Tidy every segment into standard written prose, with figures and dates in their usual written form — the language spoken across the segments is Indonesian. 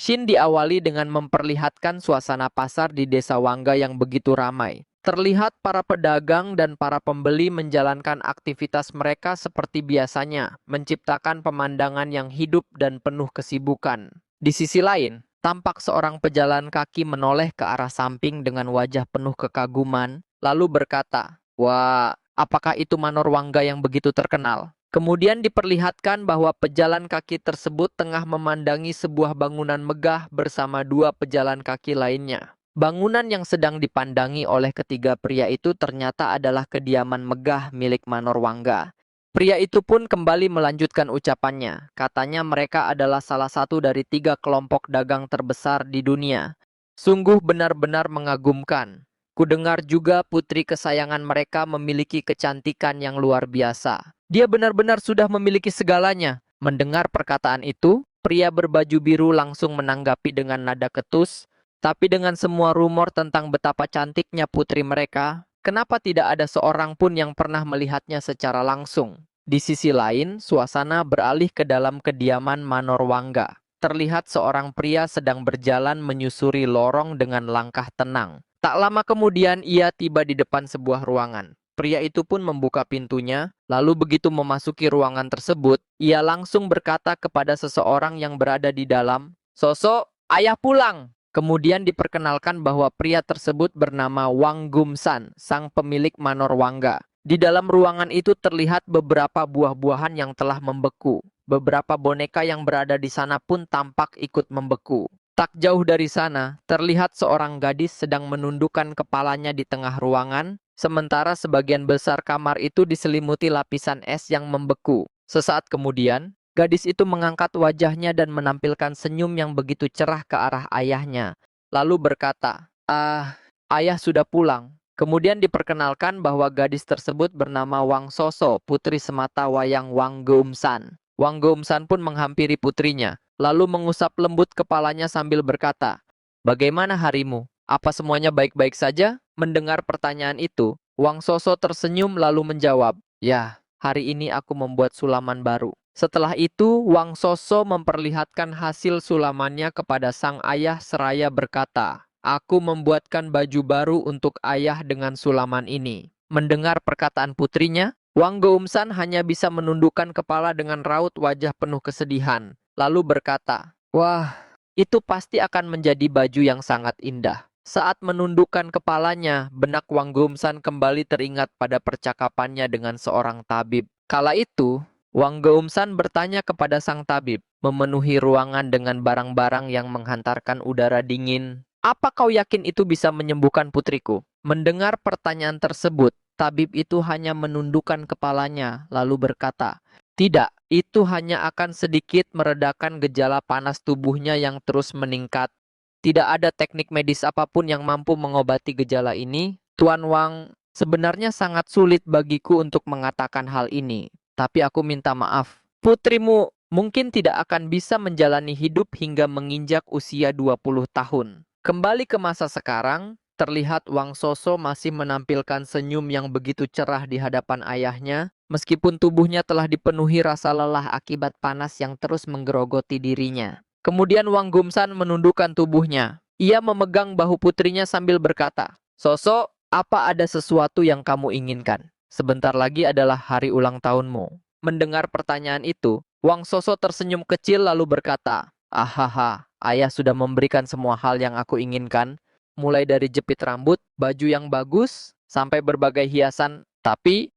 Scene diawali dengan memperlihatkan suasana pasar di desa Wangga yang begitu ramai. Terlihat para pedagang dan para pembeli menjalankan aktivitas mereka seperti biasanya, menciptakan pemandangan yang hidup dan penuh kesibukan. Di sisi lain, tampak seorang pejalan kaki menoleh ke arah samping dengan wajah penuh kekaguman, lalu berkata, "Wah, apakah itu Manor Wangga yang begitu terkenal?" Kemudian diperlihatkan bahwa pejalan kaki tersebut tengah memandangi sebuah bangunan megah bersama dua pejalan kaki lainnya. Bangunan yang sedang dipandangi oleh ketiga pria itu ternyata adalah kediaman megah milik Manor Wangga. Pria itu pun kembali melanjutkan ucapannya. Katanya mereka adalah salah satu dari 3 kelompok dagang terbesar di dunia. Sungguh benar-benar mengagumkan. Kudengar juga putri kesayangan mereka memiliki kecantikan yang luar biasa. Dia benar-benar sudah memiliki segalanya. Mendengar perkataan itu, pria berbaju biru langsung menanggapi dengan nada ketus. Tapi dengan semua rumor tentang betapa cantiknya putri mereka, kenapa tidak ada seorang pun yang pernah melihatnya secara langsung? Di sisi lain, suasana beralih ke dalam kediaman Manor Wangga. Terlihat seorang pria sedang berjalan menyusuri lorong dengan langkah tenang. Tak lama kemudian ia tiba di depan sebuah ruangan. Pria itu pun membuka pintunya, lalu begitu memasuki ruangan tersebut, ia langsung berkata kepada seseorang yang berada di dalam, "Sosok, ayah pulang!" Kemudian diperkenalkan bahwa pria tersebut bernama Wang Gumsan, sang pemilik Manor Wangga. Di dalam ruangan itu terlihat beberapa buah-buahan yang telah membeku. Beberapa boneka yang berada di sana pun tampak ikut membeku. Tak jauh dari sana, terlihat seorang gadis sedang menundukkan kepalanya di tengah ruangan, sementara sebagian besar kamar itu diselimuti lapisan es yang membeku. Sesaat kemudian, gadis itu mengangkat wajahnya dan menampilkan senyum yang begitu cerah ke arah ayahnya. Lalu berkata, ayah sudah pulang." Kemudian diperkenalkan bahwa gadis tersebut bernama Wang Soso, putri semata wayang Wang Geumsan. Wang Geumsan pun menghampiri putrinya, lalu mengusap lembut kepalanya sambil berkata, "Bagaimana harimu? Apa semuanya baik-baik saja?" Mendengar pertanyaan itu, Wang Soso tersenyum lalu menjawab, "Ya, hari ini aku membuat sulaman baru." Setelah itu, Wang Soso memperlihatkan hasil sulamannya kepada sang ayah seraya berkata, "Aku membuatkan baju baru untuk ayah dengan sulaman ini." Mendengar perkataan putrinya, Wang Geumsan hanya bisa menundukkan kepala dengan raut wajah penuh kesedihan, lalu berkata, "Wah, itu pasti akan menjadi baju yang sangat indah." Saat menundukkan kepalanya, benak Wang Geumsan kembali teringat pada percakapannya dengan seorang tabib. Kala itu, Wang Geumsan bertanya kepada sang tabib, memenuhi ruangan dengan barang-barang yang menghantarkan udara dingin. "Apa kau yakin itu bisa menyembuhkan putriku?" Mendengar pertanyaan tersebut, tabib itu hanya menundukkan kepalanya, lalu berkata, "Tidak, itu hanya akan sedikit meredakan gejala panas tubuhnya yang terus meningkat. Tidak ada teknik medis apapun yang mampu mengobati gejala ini. Tuan Wang, sebenarnya sangat sulit bagiku untuk mengatakan hal ini. Tapi aku minta maaf. Putrimu mungkin tidak akan bisa menjalani hidup hingga menginjak usia 20 tahun." Kembali ke masa sekarang, terlihat Wang Soso masih menampilkan senyum yang begitu cerah di hadapan ayahnya, meskipun tubuhnya telah dipenuhi rasa lelah akibat panas yang terus menggerogoti dirinya. Kemudian Wang Gumsan menundukkan tubuhnya. Ia memegang bahu putrinya sambil berkata, "Soso, apa ada sesuatu yang kamu inginkan? Sebentar lagi adalah hari ulang tahunmu." Mendengar pertanyaan itu, Wang Soso tersenyum kecil lalu berkata, "Ahaha, ayah sudah memberikan semua hal yang aku inginkan, mulai dari jepit rambut, baju yang bagus, sampai berbagai hiasan. Tapi,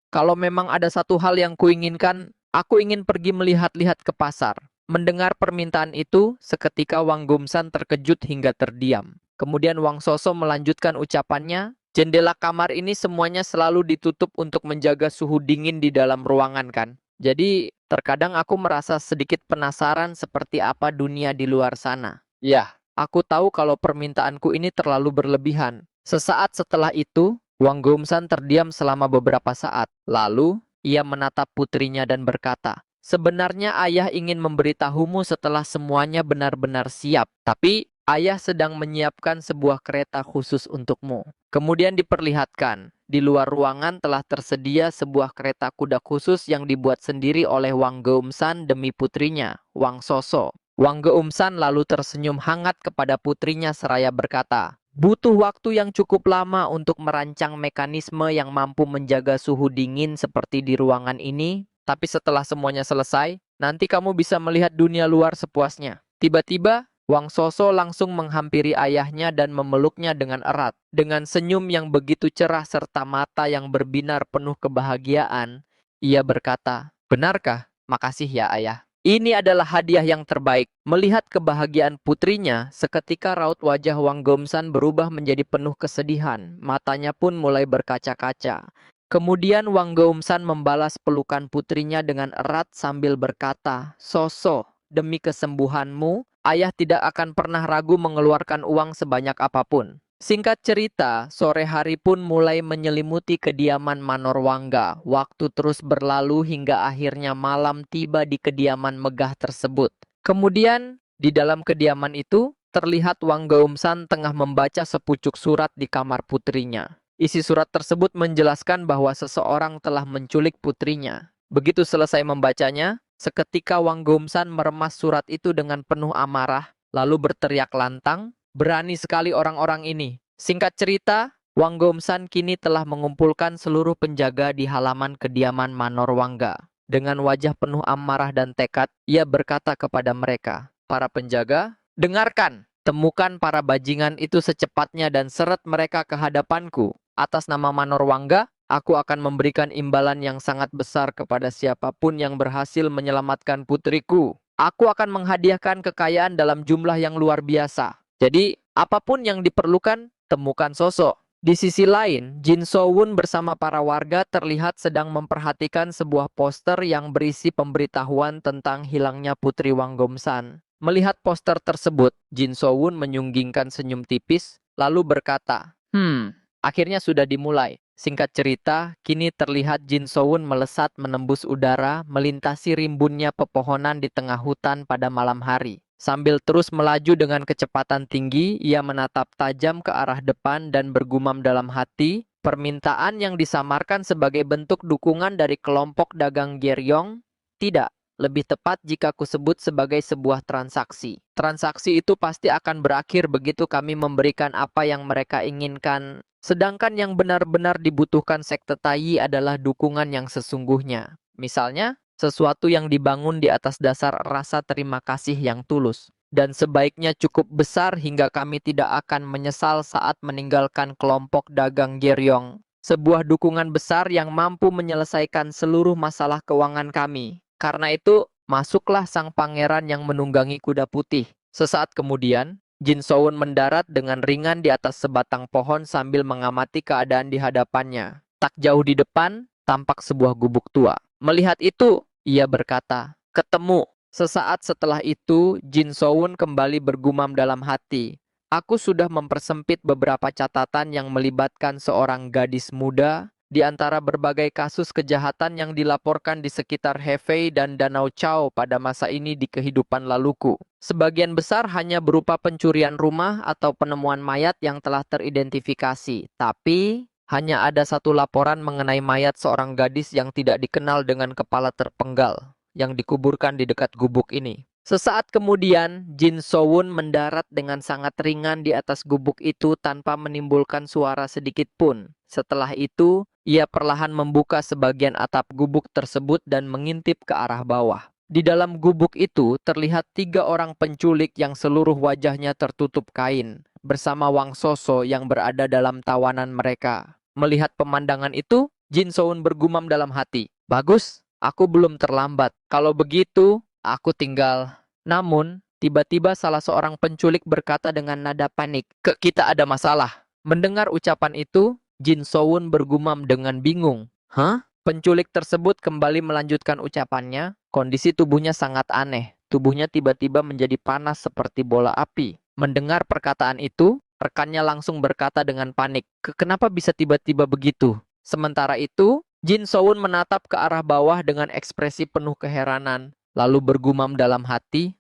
kalau memang ada satu hal yang kuinginkan, aku ingin pergi melihat-lihat ke pasar." Mendengar permintaan itu, seketika Wang Gumsan terkejut hingga terdiam. Kemudian Wang Soso melanjutkan ucapannya, "Jendela kamar ini semuanya selalu ditutup untuk menjaga suhu dingin di dalam ruangan kan? Jadi, terkadang aku merasa sedikit penasaran seperti apa dunia di luar sana. Ya, aku tahu kalau permintaanku ini terlalu berlebihan." Sesaat setelah itu, Wang Gumsan terdiam selama beberapa saat. Lalu, ia menatap putrinya dan berkata, "Sebenarnya ayah ingin memberitahumu setelah semuanya benar-benar siap. Tapi, ayah sedang menyiapkan sebuah kereta khusus untukmu." Kemudian diperlihatkan, di luar ruangan telah tersedia sebuah kereta kuda khusus yang dibuat sendiri oleh Wang Geumsan demi putrinya, Wang Soso. Wang Geumsan lalu tersenyum hangat kepada putrinya seraya berkata, "Butuh waktu yang cukup lama untuk merancang mekanisme yang mampu menjaga suhu dingin seperti di ruangan ini, tapi setelah semuanya selesai, nanti kamu bisa melihat dunia luar sepuasnya." Tiba-tiba, Wang Soso langsung menghampiri ayahnya dan memeluknya dengan erat. Dengan senyum yang begitu cerah serta mata yang berbinar penuh kebahagiaan, ia berkata, "Benarkah? Makasih ya, Ayah. Ini adalah hadiah yang terbaik." Melihat kebahagiaan putrinya, seketika raut wajah Wang Gomsan berubah menjadi penuh kesedihan. Matanya pun mulai berkaca-kaca. Kemudian Wang Gomsan membalas pelukan putrinya dengan erat sambil berkata, "Soso, demi kesembuhanmu, ayah tidak akan pernah ragu mengeluarkan uang sebanyak apapun." Singkat cerita, sore hari pun mulai menyelimuti kediaman Manor Wangga. Waktu terus berlalu hingga akhirnya malam tiba di kediaman megah tersebut. Kemudian, di dalam kediaman itu, terlihat Wang Geumsan tengah membaca sepucuk surat di kamar putrinya. Isi surat tersebut menjelaskan bahwa seseorang telah menculik putrinya. Begitu selesai membacanya, seketika Wang Geumsan meremas surat itu dengan penuh amarah, lalu berteriak lantang, "Berani sekali orang-orang ini." Singkat cerita, Wang Gomsan kini telah mengumpulkan seluruh penjaga di halaman kediaman Manor Wangga. Dengan wajah penuh amarah dan tekad, ia berkata kepada mereka, "Para penjaga, dengarkan! Temukan para bajingan itu secepatnya dan seret mereka ke hadapanku. Atas nama Manor Wangga, aku akan memberikan imbalan yang sangat besar kepada siapapun yang berhasil menyelamatkan putriku. Aku akan menghadiahkan kekayaan dalam jumlah yang luar biasa. Jadi, apapun yang diperlukan, temukan sosok." Di sisi lain, Jin So-won bersama para warga terlihat sedang memperhatikan sebuah poster yang berisi pemberitahuan tentang hilangnya Putri Wang Gomsan. Melihat poster tersebut, Jin So-won menyunggingkan senyum tipis, lalu berkata, akhirnya sudah dimulai." Singkat cerita, kini terlihat Jin So-won melesat menembus udara, melintasi rimbunnya pepohonan di tengah hutan pada malam hari. Sambil terus melaju dengan kecepatan tinggi, ia menatap tajam ke arah depan dan bergumam dalam hati, permintaan yang disamarkan sebagai bentuk dukungan dari kelompok dagang Geryong? Tidak, lebih tepat jika kusebut sebagai sebuah transaksi. Transaksi itu pasti akan berakhir begitu kami memberikan apa yang mereka inginkan. Sedangkan yang benar-benar dibutuhkan sekte Taiyi adalah dukungan yang sesungguhnya. Misalnya, sesuatu yang dibangun di atas dasar rasa terima kasih yang tulus. Dan sebaiknya cukup besar hingga kami tidak akan menyesal saat meninggalkan kelompok dagang Geryong. Sebuah dukungan besar yang mampu menyelesaikan seluruh masalah keuangan kami. Karena itu, masuklah sang pangeran yang menunggangi kuda putih. Sesaat kemudian, Jin So-won mendarat dengan ringan di atas sebatang pohon sambil mengamati keadaan di hadapannya. Tak jauh di depan, tampak sebuah gubuk tua. Melihat itu, ia berkata, "Ketemu." Sesaat setelah itu, Jin So-won kembali bergumam dalam hati, "Aku sudah mempersempit beberapa catatan yang melibatkan seorang gadis muda di antara berbagai kasus kejahatan yang dilaporkan di sekitar Hefei dan Danau Chao pada masa ini di kehidupan laluku. Sebagian besar hanya berupa pencurian rumah atau penemuan mayat yang telah teridentifikasi. Tapi hanya ada satu laporan mengenai mayat seorang gadis yang tidak dikenal dengan kepala terpenggal yang dikuburkan di dekat gubuk ini." Sesaat kemudian, Jin So-won mendarat dengan sangat ringan di atas gubuk itu tanpa menimbulkan suara sedikit pun. Setelah itu, ia perlahan membuka sebagian atap gubuk tersebut dan mengintip ke arah bawah. Di dalam gubuk itu terlihat 3 orang penculik yang seluruh wajahnya tertutup kain, bersama Wang Soso yang berada dalam tawanan mereka. Melihat pemandangan itu, Jin So-won bergumam dalam hati, "Bagus, aku belum terlambat. Kalau begitu, aku tinggal." Namun, tiba-tiba salah seorang penculik berkata dengan nada panik, Kita ada masalah." Mendengar ucapan itu, Jin So-won bergumam dengan bingung. "Hah?" Penculik tersebut kembali melanjutkan ucapannya. Kondisi tubuhnya sangat aneh. Tubuhnya tiba-tiba menjadi panas seperti bola api. Mendengar perkataan itu, rekannya langsung berkata dengan panik, Kenapa bisa tiba-tiba begitu?" Sementara itu, Jin So-won menatap ke arah bawah dengan ekspresi penuh keheranan, lalu bergumam dalam hati,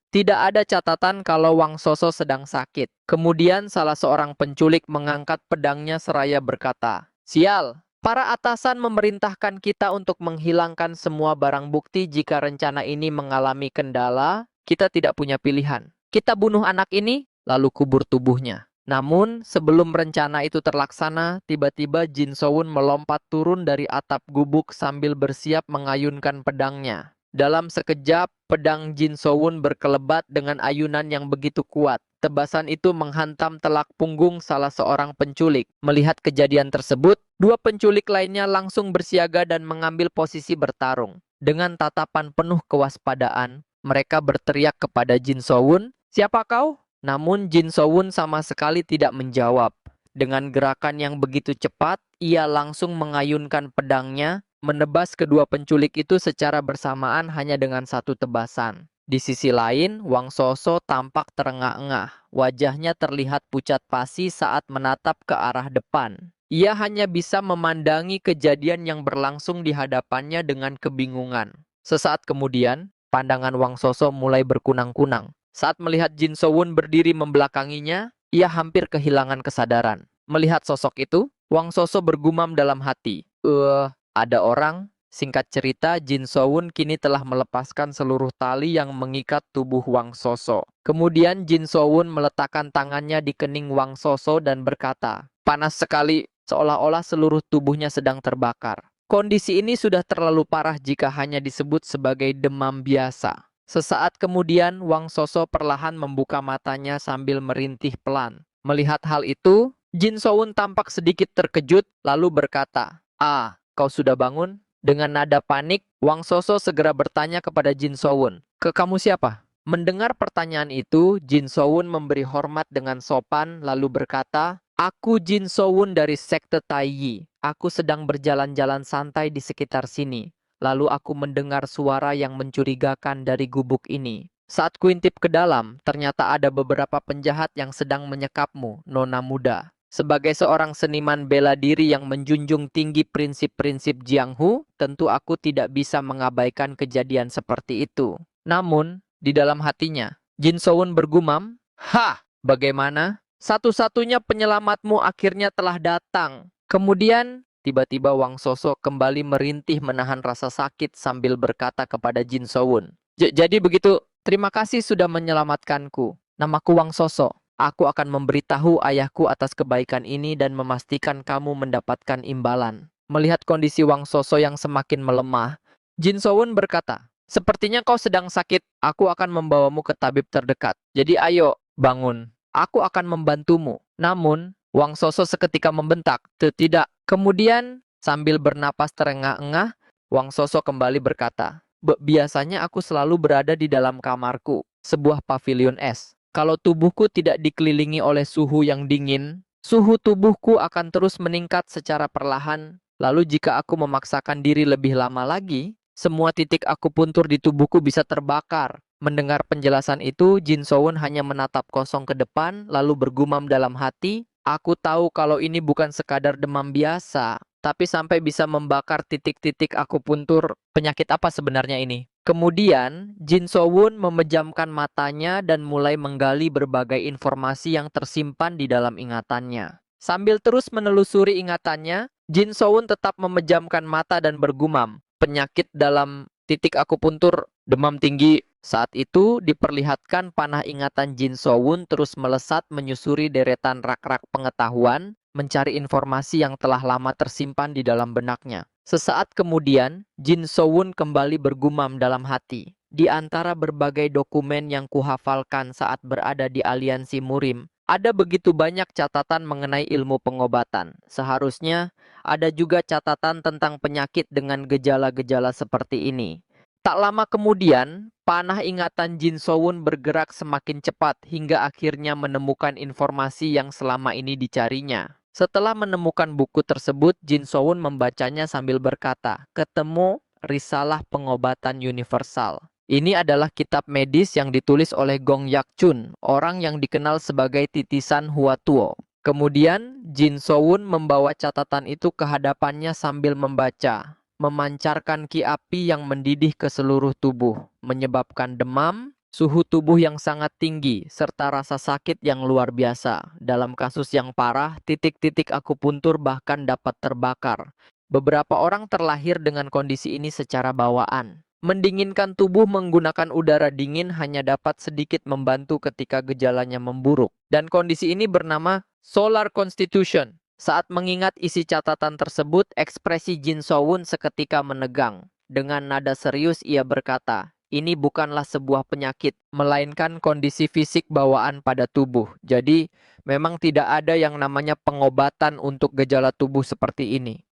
tidak ada catatan kalau Wang Soso sedang sakit. Kemudian salah seorang penculik mengangkat pedangnya seraya berkata, "Sial, para atasan memerintahkan kita untuk menghilangkan semua barang bukti jika rencana ini mengalami kendala. Kita tidak punya pilihan. Kita bunuh anak ini, lalu kubur tubuhnya. Namun, sebelum rencana itu terlaksana, tiba-tiba Jin So-won melompat turun dari atap gubuk sambil bersiap mengayunkan pedangnya. Dalam sekejap, pedang Jin So-won berkelebat dengan ayunan yang begitu kuat. Tebasan itu menghantam telak punggung salah seorang penculik. Melihat kejadian tersebut, dua penculik lainnya langsung bersiaga dan mengambil posisi bertarung. Dengan tatapan penuh kewaspadaan, mereka berteriak kepada Jin So-won, "Siapa kau?" Namun Jin So-won sama sekali tidak menjawab. Dengan gerakan yang begitu cepat, ia langsung mengayunkan pedangnya, menebas kedua penculik itu secara bersamaan hanya dengan satu tebasan. Di sisi lain, Wang Soso tampak terengah-engah. Wajahnya terlihat pucat pasi saat menatap ke arah depan. Ia hanya bisa memandangi kejadian yang berlangsung di hadapannya dengan kebingungan. Sesaat kemudian, pandangan Wang Soso mulai berkunang-kunang. Saat melihat Jin So-won berdiri membelakanginya, ia hampir kehilangan kesadaran. Melihat sosok itu, Wang Soso bergumam dalam hati, ada orang." Singkat cerita, Jin So-won kini telah melepaskan seluruh tali yang mengikat tubuh Wang Soso. Kemudian Jin So-won meletakkan tangannya di kening Wang Soso dan berkata, "Panas sekali, seolah-olah seluruh tubuhnya sedang terbakar. Kondisi ini sudah terlalu parah jika hanya disebut sebagai demam biasa." Sesaat kemudian, Wang Soso perlahan membuka matanya sambil merintih pelan. Melihat hal itu, Jin So-won tampak sedikit terkejut, lalu berkata, "Ah, kau sudah bangun?" Dengan nada panik, Wang Soso segera bertanya kepada Jin So-won, "Ke kamu siapa?" Mendengar pertanyaan itu, Jin So-won memberi hormat dengan sopan, lalu berkata, "Aku Jin So-won dari Sekte Taiyi. Aku sedang berjalan-jalan santai di sekitar sini. Lalu aku mendengar suara yang mencurigakan dari gubuk ini. Saat kuintip ke dalam, ternyata ada beberapa penjahat yang sedang menyekapmu, nona muda. Sebagai seorang seniman bela diri yang menjunjung tinggi prinsip-prinsip Jianghu, tentu aku tidak bisa mengabaikan kejadian seperti itu." Namun, di dalam hatinya, Jin So-won bergumam, "Hah, bagaimana? Satu-satunya penyelamatmu akhirnya telah datang." Kemudian, tiba-tiba Wang Soso kembali merintih menahan rasa sakit sambil berkata kepada Jin So-won, "Jadi begitu, terima kasih sudah menyelamatkanku. Namaku Wang Soso. Aku akan memberitahu ayahku atas kebaikan ini dan memastikan kamu mendapatkan imbalan." Melihat kondisi Wang Soso yang semakin melemah, Jin So-won berkata, "Sepertinya kau sedang sakit. Aku akan membawamu ke tabib terdekat. Jadi ayo, bangun. Aku akan membantumu." Namun, Wang Soso seketika membentak, "Tidak." Kemudian, sambil bernapas terengah-engah, Wang Soso kembali berkata, Biasanya aku selalu berada di dalam kamarku, sebuah pavilion es. Kalau tubuhku tidak dikelilingi oleh suhu yang dingin, suhu tubuhku akan terus meningkat secara perlahan. Lalu jika aku memaksakan diri lebih lama lagi, semua titik akupuntur di tubuhku bisa terbakar." Mendengar penjelasan itu, Jin So-won hanya menatap kosong ke depan, lalu bergumam dalam hati, "Aku tahu kalau ini bukan sekadar demam biasa, tapi sampai bisa membakar titik-titik akupuntur. Penyakit apa sebenarnya ini?" Kemudian, Jin So-won memejamkan matanya dan mulai menggali berbagai informasi yang tersimpan di dalam ingatannya. Sambil terus menelusuri ingatannya, Jin So-won tetap memejamkan mata dan bergumam, "Penyakit dalam titik akupuntur, demam tinggi." Saat itu, diperlihatkan panah ingatan Jin So-won terus melesat menyusuri deretan rak-rak pengetahuan, mencari informasi yang telah lama tersimpan di dalam benaknya. Sesaat kemudian, Jin So-won kembali bergumam dalam hati. Di antara berbagai dokumen yang kuhafalkan saat berada di aliansi Murim, ada begitu banyak catatan mengenai ilmu pengobatan. Seharusnya ada juga catatan tentang penyakit dengan gejala-gejala seperti ini. Tak lama kemudian, panah ingatan Jin So-won bergerak semakin cepat hingga akhirnya menemukan informasi yang selama ini dicarinya. Setelah menemukan buku tersebut, Jin So-won membacanya sambil berkata, "Ketemu Risalah Pengobatan Universal." Ini adalah kitab medis yang ditulis oleh Gong Yak-chun, orang yang dikenal sebagai titisan Hua Tuo. Kemudian, Jin So-won membawa catatan itu ke hadapannya sambil membaca, memancarkan ki api yang mendidih ke seluruh tubuh, menyebabkan demam, suhu tubuh yang sangat tinggi, serta rasa sakit yang luar biasa. Dalam kasus yang parah, titik-titik akupuntur bahkan dapat terbakar. Beberapa orang terlahir dengan kondisi ini secara bawaan. Mendinginkan tubuh menggunakan udara dingin hanya dapat sedikit membantu ketika gejalanya memburuk. Dan kondisi ini bernama solar constitution. Saat mengingat isi catatan tersebut, ekspresi Jin So-won seketika menegang. Dengan nada serius ia berkata, ini bukanlah sebuah penyakit, melainkan kondisi fisik bawaan pada tubuh. Jadi, memang tidak ada yang namanya pengobatan untuk gejala tubuh seperti ini.